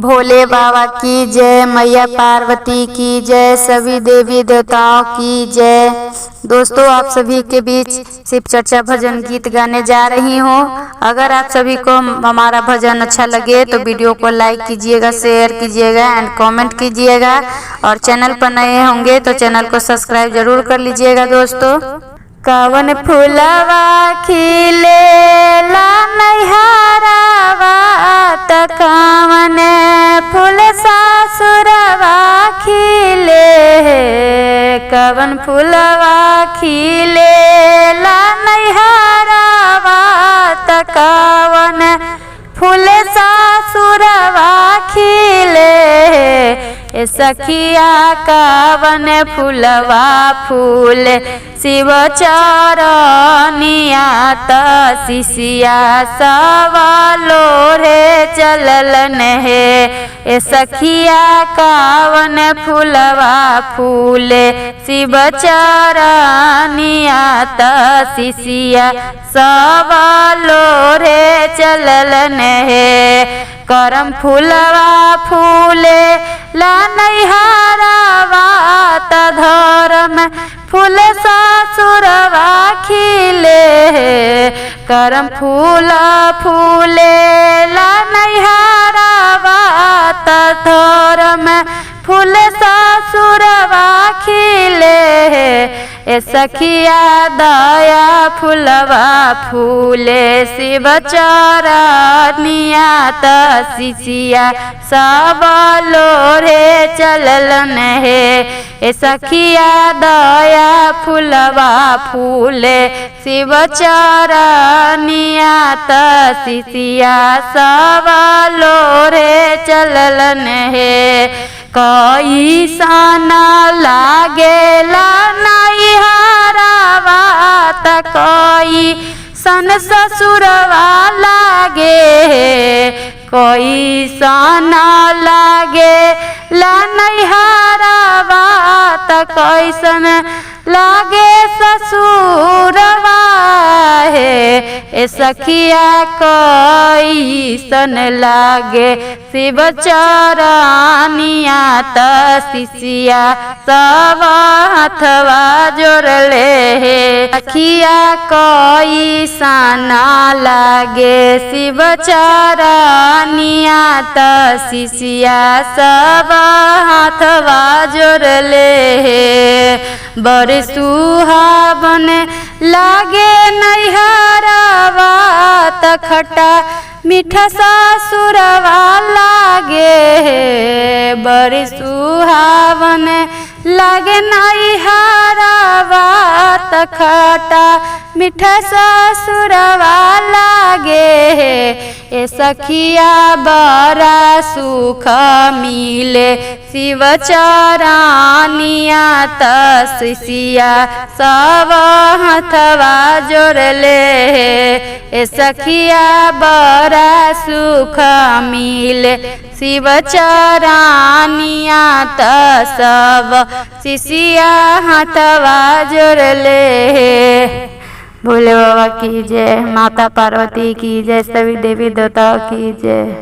भोले बाबा की जय, मैया पार्वती की जय, सभी देवी देवताओं की जय। दोस्तों, आप सभी के बीच शिव चर्चा भजन गीत गाने जा रही हूँ। अगर आप सभी को हमारा भजन अच्छा लगे तो वीडियो को लाइक कीजिएगा, शेयर कीजिएगा एंड कमेंट कीजिएगा। और चैनल पर नए होंगे तो चैनल को सब्सक्राइब जरूर कर लीजिएगा। दोस्तों, कवन फूलवा खिले ला नैहरावा त कवन फूल सासुरवा खिले, कवन फूलवा खिले ला नैहरावा त कवन फूल सासुरवा खिले। ए सखिया कवन फूलवा फूल शिव चरनिया त शिशिया सवालो रे चललन हे। ए सखिया कवन फूलवा फूल शिव चरनिया त शिशिया सवालो रे चललन हे। करम फूलवा फूले ला नैहरावा त धर्म फूल सासुरवा खिले। करम फूल फूले ला नैहरावा त धर्म फूल सासुरवा खिले। ए सखिया दया फूलवा फूले शिव चरनिया त शिशिया सवालो रे चललन हे। ए सखिया दया फूलवा फूले शिव चरनिया त शिशिया सवालो रे चललन हे। कैसन लागेला नैहरावा त कैसन ससुरवा लागे। कैसन लागेला नैहरावा त कैसन लागे ससुरवा हे। ए सखिया कैसन लागे शिव चरनिया त शिशिया सब हाथवा जोड़ले हे। सखिया कैसन लागे शिव चरनिया त शिशिया सब हाथवा जोड़ले हे। बड़ सुहावन लागे नैहरावा त खट्टा मीठा सासुरवा लागे। बड़ सुहावन लागे नैहरावा त खट्टा मीठा सासुरवा लागे। ए सखिया बड़ा सुख मिले शिव चरनिया त शिशिया सब हाथवा जोड़ले हे। ए सखिया बड़ा सुख मिले शिव चरनिया त सब शिशिया हाथवा जोड़ले हे। भोले बाबा की जय, माता पार्वती की जय, सभी देवी देवताओं की जय।